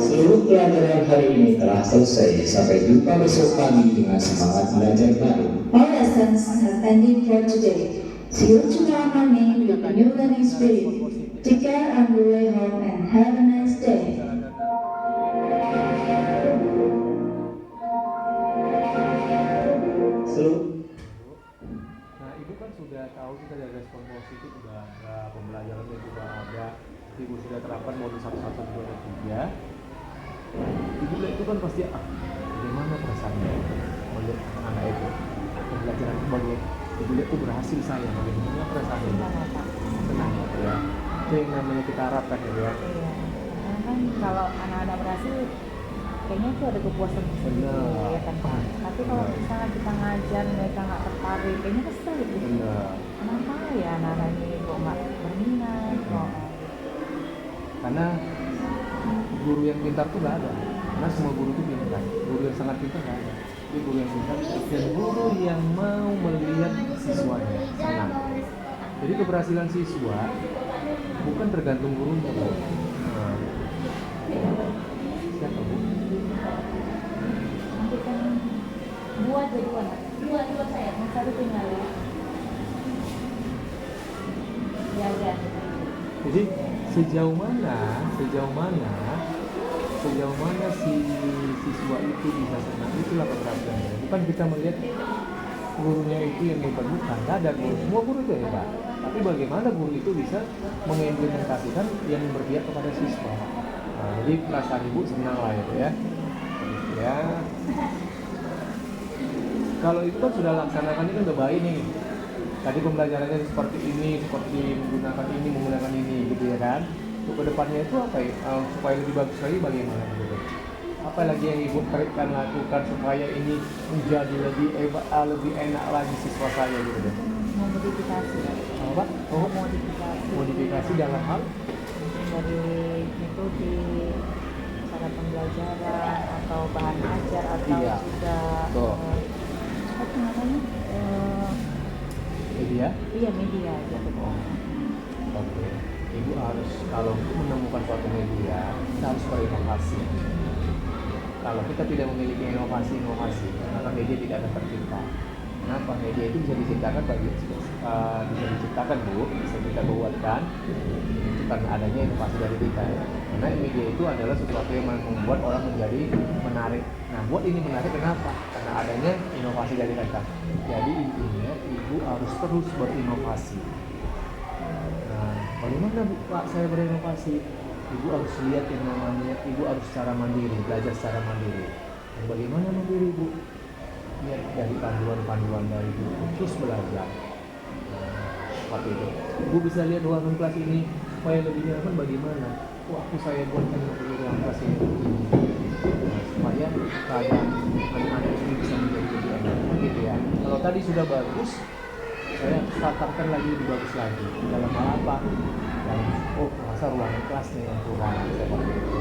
Seluruh pelajaran hari ini telah selesai. Sampai jumpa besok pagi dengan semangat belajar baru. All lessons have ended for today. See you tomorrow morning with a new learning spirit. Take care on the way home and have a nice day. nah ibu kan sudah tahu kita dari respon positif sudah ada, pembelajarannya juga ada, ibu sudah terapkan modul 1, 1, 2, dan 3. Ibu lihat itu kan pasti bagaimana perasaannya melihat anak itu pembelajaran itu bagaimana ibu lihat itu berhasil saya bagaimana perasaannya Sama Pak. senang gitu ya. Itu yang namanya kita harapkan ya. Iya, karena kan kalau anak-anak berhasil, kayaknya itu ada kepuasan tersendiri, Benar. ya kan Pak. Tapi kalau misalnya kita ngajar mereka nggak tertarik, kayaknya kesel gitu. Benar. Kenapa ya anak-anak ini kok nggak berminat, kok? Karena guru yang pintar tuh nggak ada. Karena semua guru itu pintar. Guru yang sangat pintar nggak ada. Tapi guru yang pintar dan guru yang mau melihat siswanya senang. Jadi keberhasilan siswa bukan tergantung gurunya. Bu. Nah, siapa Bu? Nanti kan buat dua saya, yang satu tinggal jaga. Jadi sejauh mana si siswa itu bisa senang, itulah keberhasilannya. Bukan kita melihat gurunya itu yang hebat, bukan. Nggak ada guru, semua guru itu hebat. Tapi bagaimana guru itu bisa mengimplementasikan yang berpihak kepada siswa. Nah, jadi perasaan ibu senang lah itu ya. Ya. Kalau itu kan sudah laksanakan ini kan udah baik nih. Tadi pembelajarannya seperti ini menggunakan ini gitu ya kan. Untuk kedepannya itu apa ya? Supaya lebih bagus lagi bagaimana gitu. apa lagi yang ibu kan lakukan supaya ini menjadi lebih enak lagi siswa saya gitu deh? Memodifikasi. Apa? Oh, Modifikasi. modifikasi dalam hal Dari metode, cara pembelajaran atau bahan ajar atau Iya. juga Betul. apa namanya? media. Iya media gitu. Oke. Ibu harus kalau untuk menemukan suatu media kita harus berinovasi. Kalau kita tidak memiliki inovasi, maka media tidak akan tercipta. Kenapa? Media itu bisa diciptakan bisa diciptakan Bu, bisa kita buatkan itu karena adanya inovasi dari kita. Karena media itu adalah sesuatu yang membuat orang menjadi menarik. Nah, buat ini menarik kenapa? Karena adanya inovasi dari kita. Jadi intinya ibu harus terus berinovasi. Nah, bagaimana Bu, Pak saya berinovasi? Ibu harus lihat yang namanya, ibu harus secara mandiri, belajar secara mandiri. Dan bagaimana mandiri Bu? Lihat dari panduan-panduan dari buku, terus belajar. Seperti itu. Ibu bisa lihat ruangan kelas ini supaya lebih nyaman bagaimana? Waktu saya buatkan ruangan kelas ini begini. Supaya keadaan anak-anak ini bisa menjadi lebih enak, gitu ya. Kalau tadi sudah bagus, saya tatarkan lagi lebih bagus lagi. Dalam hal apa? Dalam masa ruangan kelas nih yang kurang, seperti itu.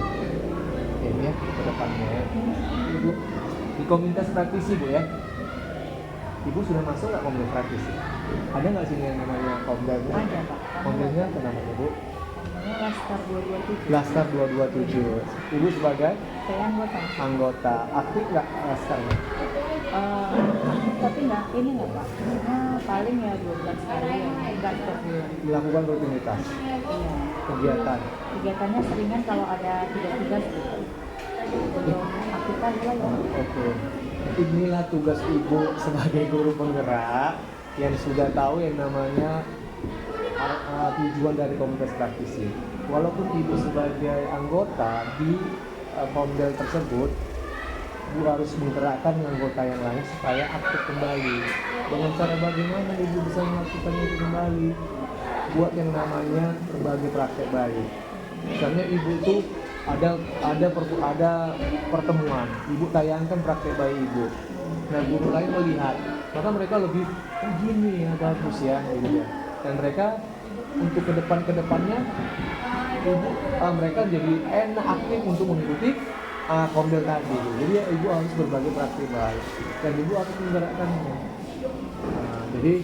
Oke ya, ke depannya ya. Ibu di komunitas praktisi Bu ya. Ibu sudah masuk nggak komunitas praktisi? Ada nggak sini yang namanya komdelnya? Ada Pak. Komdelnya apa namanya Bu? Namanya Laskar 227. Laskar 227. Ibu sebagai Saya anggota. anggota aktif nggak Laskarnya? Tapi nggak ini nggak Pak. Paling ya 12 kali ya, nggak per bulan. Melakukan rutinitas Iya. kegiatan. Kegiatannya seringan kalau ada tugas gitu. Belum aktifan lah ya. Oke. Inilah tugas ibu sebagai guru penggerak yang sudah tahu yang namanya tujuan dari komunitas praktisi. Walaupun ibu sebagai anggota di komdel tersebut, ibu harus menggerakkan anggota yang lain supaya aktif kembali. Dengan cara bagaimana ibu bisa melakukan itu kembali? Buat yang namanya berbagai praktek baik. Misalnya ibu itu ada pertemuan, ibu tayangkan praktek baik ibu. Nah guru lain melihat, maka mereka lebih gini ya bagus ya, gitu ya. Dan mereka untuk kedepannya mereka jadi enak aktif untuk mengikuti komdel tadi. Jadi ya, ibu harus berbagi praktik baik dan ibu harus menggerakkannya. Jadi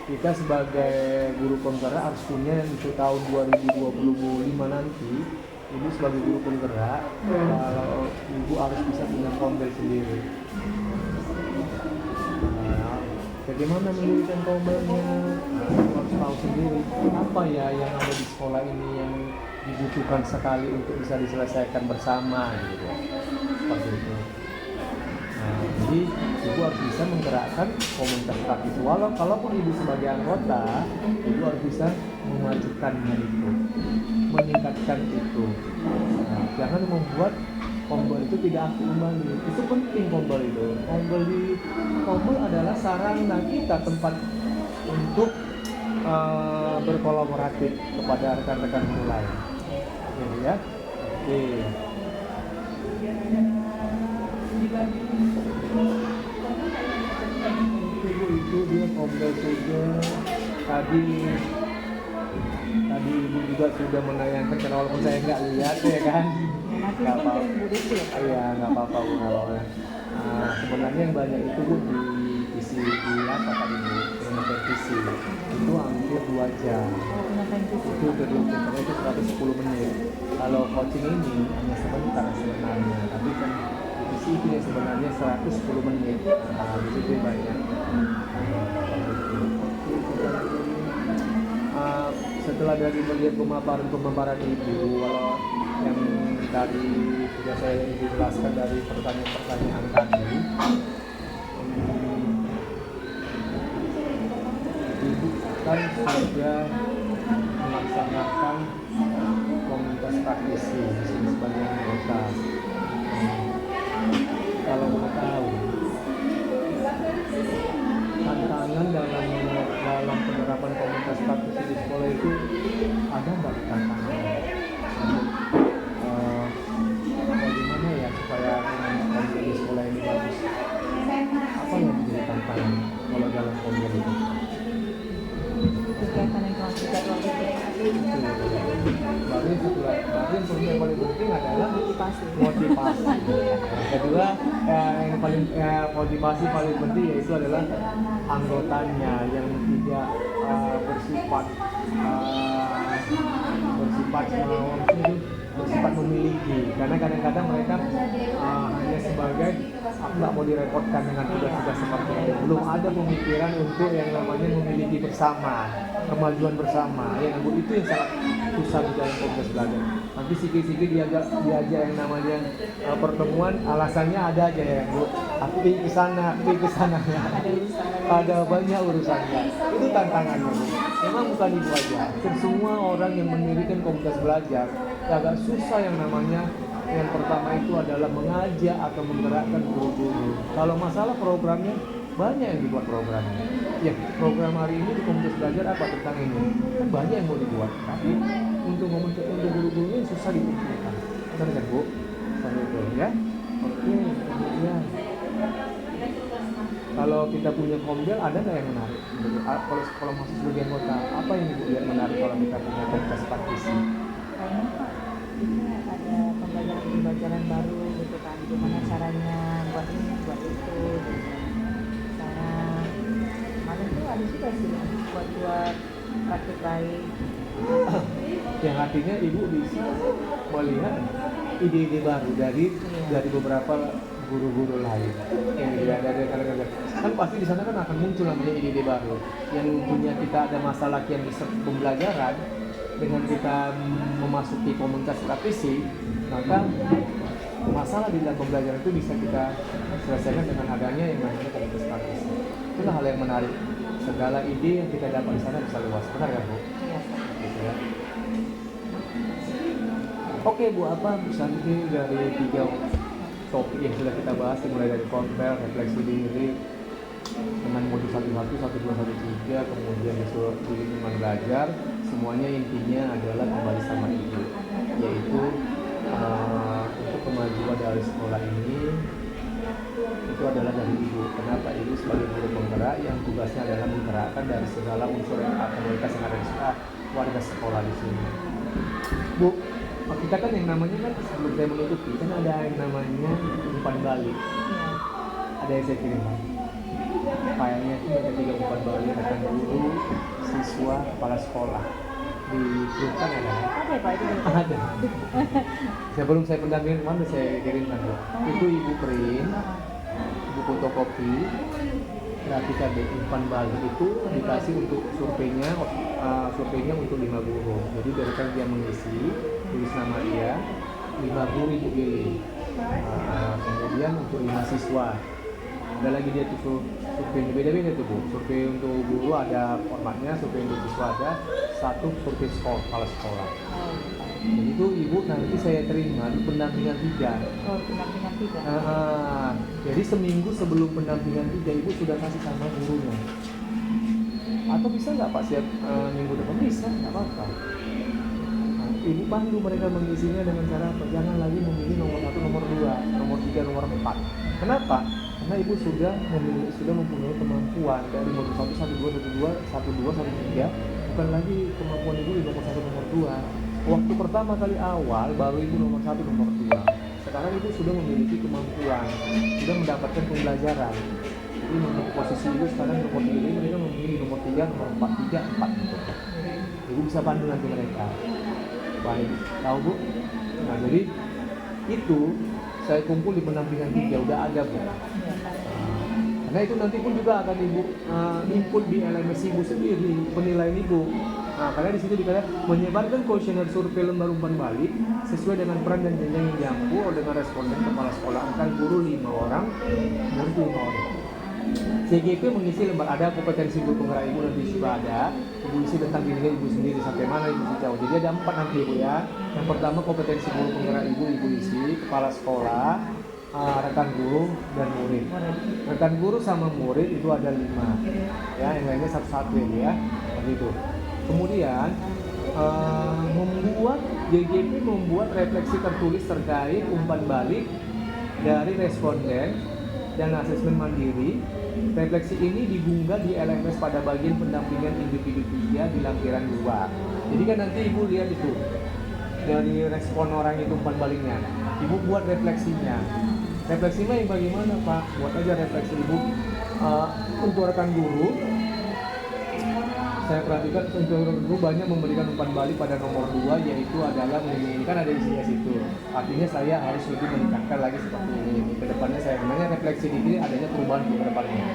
kita sebagai guru penggerak harus punya untuk tahun 2025 nanti, ibu sebagai guru penggerak, kalau ibu harus bisa punya komdel sendiri. Bagaimana mendirikan komdelnya? Ibu harus tahu sendiri apa ya yang ada di sekolah ini yang dibutuhkan sekali untuk bisa diselesaikan bersama, gitu. Seperti itu. Jadi ibu harus bisa menggerakkan komunitas praktis. Kalaupun ibu sebagai anggota, ibu harus bisa memajukannya itu, meningkatkan itu. Jangan membuat kombel itu tidak aktif kembali. Itu penting kombel itu. Kombel adalah sarana kita, tempat untuk berkolaboratif kepada rekan-rekan mulai. Gitu ya. Oke. Itu dia kombel juga. Tadi ibu juga sudah menayangkan, karena walaupun saya nggak lihat ya kan. Nanti Nggak mungkin apa-apa. kirim Bu Desi ya Pak. Iya, nggak apa-apa Bu Nalora. Sebenarnya yang banyak itu Bu di isi di apa tadi Bu? Penonton visi itu hampir 2 jam. Oh, penonton itu. Itu karena itu 110 menit. Kalau coaching ini hanya sebentar sebenarnya, tapi kan visi itu ya sebenarnya 110 menit. Di situ banyak. Setelah dari melihat pemaparan ibu, kalau yang tadi sudah saya jelaskan dari pertanyaan tadi, ibu kan sudah melaksanakan komunitas praktisi di sini sebagai anggota. Kalau mau tahu tantangan dalam penerapan komunitas praktisi di sekolah itu ada nggak tantangan? Bagaimana ya supaya Baru yang paling penting adalah Motivasi. motivasi. Yang kedua, yang paling motivasi paling penting yaitu adalah anggotanya yang tidak bersifat bersifat memiliki, karena kadang-kadang mereka hanya sebagai nggak mau direpotkan dengan tugas-tugas seperti itu. Belum ada pemikiran untuk yang namanya memiliki bersama, kemajuan bersama. Ya, Bu, itu yang sangat susah di dalam komunitas belajar. Nanti sikit-sikit diajak yang namanya pertemuan, alasannya ada aja ya, Bu. Aku ingin ke sana ya. Ada banyak urusannya. Itu tantangannya, Bu. Memang bukan itu aja. Semua orang yang mendirikan komunitas belajar agak susah yang namanya. Yang pertama itu adalah mengajak atau menggerakkan guru-guru. Kalau masalah programnya, banyak yang dibuat programnya. Ya, program hari ini di komunitas belajar apa tentang ini? Kan banyak yang mau dibuat, tapi untuk guru-gurunya susah dikumpulkan. Benar kan, Bu? Sampai itu ya. Oke, kemudian kalau kita punya kombel, ada nggak yang menarik? Kalau masuk sebagai anggota, apa yang Ibu lihat menarik kalau kita punya komunitas praktisi? Kayaknya Pak, ini ada pembelajaran baru gitu kan, gimana caranya buat ini, buat itu gitu. Misalnya kemarin tuh ada juga sih buat praktik lain. Yang artinya Ibu bisa melihat ide-ide baru dari beberapa guru-guru lain yang dari kadang-kadang kan pasti di sana kan akan muncul namanya ide-ide baru yang punya kita ada masalah yang di pembelajaran. Dengan kita memasuki komunitas praktisi, maka masalah di dalam pembelajaran itu bisa kita selesaikan dengan adanya yang namanya komunitas praktisi. Itulah hal yang menarik. Segala ide yang kita dapat di sana bisa luas. Benar kan, Bu? Iya. Gitu ya. Oke, Bu, apa nanti dari 3 topik yang sudah kita bahas, mulai dari konvel, refleksi diri, dengan modul 1.1, 1.2, 1.3, kemudian disuruh di lingkungan belajar, semuanya intinya adalah kembali sama Ibu, yaitu untuk kemajuan dari sekolah ini itu adalah dari Ibu. Kenapa Ibu sebagai guru penggerak yang tugasnya adalah menggerakkan dari segala unsur komunitas yang ada di warga sekolah di sini. Bu, kita kan yang namanya kan sebelum saya menutupi kan ada yang namanya umpan balik. Iya. Ada yang saya kirim, Bang. Filenya itu ada 3 umpan balik rekan guru, siswa, kepala sekolah. Di grup kan ada. Ada ya Pak itu? Ada. Sebelum saya pendampingan kemarin saya kirimkan, Bu. Itu Ibu print, Ibu fotokopi. Grafika umpan balik itu dikasih untuk surveinya untuk 5 guru. Jadi biarkan dia mengisi, tulis nama dia, 5 guru Ibu pilih. Kemudian untuk 5 siswa. Ada lagi dia tuh survei beda-beda tuh, Bu. Survei untuk guru ada formatnya, survei untuk siswa ada, 1 survei kepala sekolah. Jadi itu Ibu nanti saya terima di pendampingan 3. Oh, pendampingan 3. Jadi seminggu sebelum pendampingan 3 Ibu sudah kasih sama gurunya. Atau bisa nggak Pak siap minggu depan? Bisa, nggak apa-apa. Ibu pandu mereka mengisinya dengan cara apa? Jangan lagi memilih nomor 1, nomor 2, nomor 3, nomor 4. Kenapa? Karena Ibu sudah mempunyai kemampuan dari nomor 1, 1, 2, 1, 3, bukan lagi kemampuan Ibu di nomor 1, nomor 2. Waktu pertama kali awal baru Ibu nomor 1, nomor 2. Sekarang Ibu sudah memiliki kemampuan, sudah mendapatkan pembelajaran. Jadi nomor posisi Ibu sekarang nomor 3, mereka memilih nomor 3, nomor 4, 3, 4 gitu. Ibu bisa pandu nanti mereka. Baik, tahu Bu? Nah jadi itu saya kumpul di pendampingan 3, udah ada Bu. Karena itu nanti pun juga akan Ibu input di LMS Ibu sendiri, penilaian Ibu. Nah, karena di situ dikatakan menyebarkan kuesioner survei lembar umpan balik sesuai dengan peran dan jenjang yang diampu dengan responden kepala sekolah angkatan guru 5 orang, murid 5 orang. CGP mengisi lembar ada kompetensi guru penggerak Ibu nanti sudah ada. Ibu isi tentang diri Ibu sendiri sampai mana Ibu sejauh. Jadi ada 4 nanti Ibu ya. Yang pertama kompetensi guru penggerak Ibu isi, kepala sekolah, rekan guru dan murid. Rekan guru sama murid itu ada 5. Ya, yang lainnya satu-satu ya. Seperti itu. Kemudian JGP membuat refleksi tertulis terkait umpan balik dari responden dan asesmen mandiri. Refleksi ini diunggah di LMS pada bagian pendampingan individu 3 di lampiran 2. Jadi kan nanti ibu lihat itu dari respon orang itu umpan baliknya, ibu buat refleksinya. Refleksinya yang bagaimana Pak? Buat aja refleksi ibu. Untuk rekan guru, saya perhatikan untuk rekan guru banyak memberikan umpan balik pada nomor 2, yaitu adalah ini kan ada isinya situ. Artinya saya harus lebih meningkatkan lagi seperti ini. Kedepannya saya sebenarnya refleksi diri adanya perubahan ke depannya.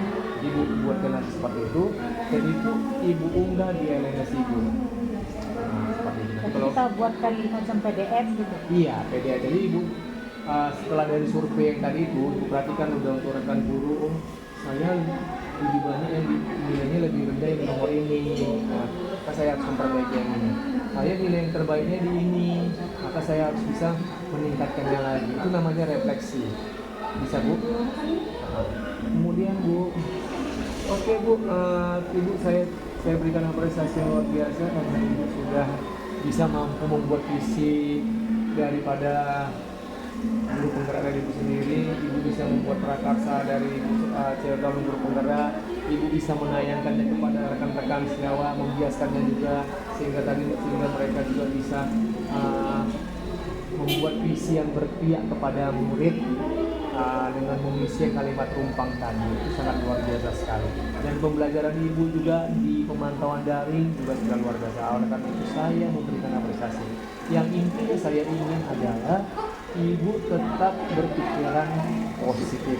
Jadi ibu buatkan nanti seperti itu, dan itu ibu unggah di LMS ibu. Seperti itu. Jadi Kalau kita buatkan macam PDF gitu. iya, PDF. Jadi ibu setelah dari survei yang tadi itu, ibu perhatikan udah untuk rekan guru, oh, saya lebih banyak yang nilainya lebih rendah yang nomor ini, maka saya harus memperbaiki yang ini. Saya nilai yang terbaiknya di ini, maka saya harus bisa meningkatkannya lagi. Itu namanya refleksi. Bisa Bu? Kemudian Bu, oke Bu, ibu saya berikan apresiasi yang luar biasa karena ibu sudah bisa mampu membuat visi daripada guru penggerak dari ibu sendiri. Ibu bisa membuat prakarsa dari Cirebon guru penggerak. Ibu bisa menayangkannya kepada rekan-rekan sejawat, membiaskannya juga sehingga mereka juga bisa membuat visi yang berpihak kepada murid dengan mengisi kalimat rumpang tadi. Itu sangat luar biasa sekali. Dan pembelajaran ibu juga di pemantauan daring juga sudah luar biasa. Oleh karena itu saya memberikan apresiasi. Yang intinya saya ingin adalah ibu tetap berpikiran positif.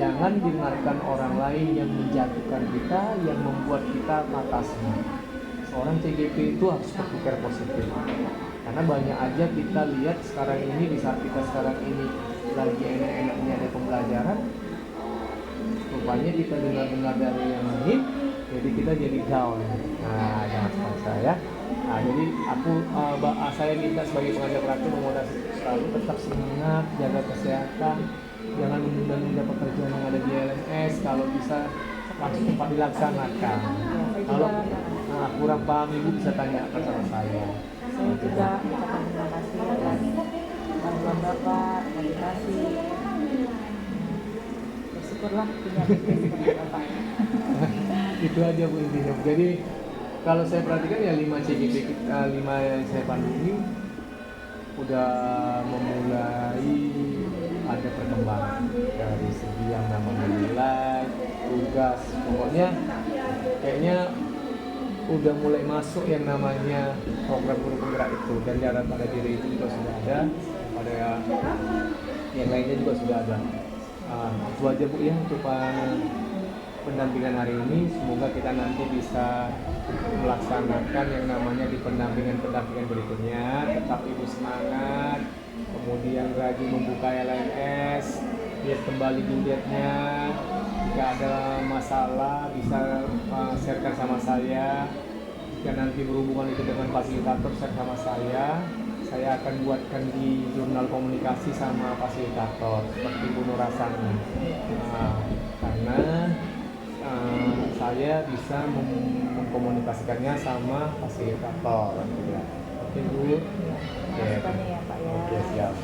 Jangan dengarkan orang lain yang menjatuhkan kita, yang membuat kita patah semangat. Seorang CGP itu harus berpikir positif. Karena banyak aja kita lihat sekarang ini, di saat kita sekarang ini lagi enak-enaknya ada pembelajaran, rupanya kita dengar-dengar dari yang lain, jadi kita jadi down. Nah, jangan seperti saya. Nah, jadi saya minta sebagai pengajar praktik memotivasi selalu tetap semangat, jaga kesehatan, jangan menunda-nunda pekerjaan yang ada di LMS. Kalau bisa langsung cepat dilaksanakan. Kalau kurang paham ibu bisa tanya sama saya. Saya juga ucapkan terima kasih atas bantuan Bapak, motivasi. Bersyukurlah punya bisnis seperti Bapak. Itu aja Bu intinya. Jadi kalau saya perhatikan ya 5 CGP kita, 5 yang saya pandu ini udah memulai ada perkembangan dari segi yang namanya nilai, tugas, pokoknya kayaknya udah mulai masuk yang namanya program guru penggerak itu, dan jalan pada diri itu juga sudah ada, pada yang lainnya juga sudah ada. Itu aja Bu ya untuk pendampingan hari ini. Semoga kita nanti bisa melaksanakan yang namanya di pendampingan berikutnya. Tetap ibu semangat, kemudian rajin membuka LMS, lihat kembali dilihatnya. Jika ada masalah bisa sharekan sama saya. Jika nanti berhubungan itu dengan fasilitator, share sama saya. Saya akan buatkan di jurnal komunikasi sama fasilitator seperti Bu Nurasani. Karena saya bisa mengkomunikasikannya sama fasilitator. Oke Bu. Masukannya ya Pak ya. Oke siap.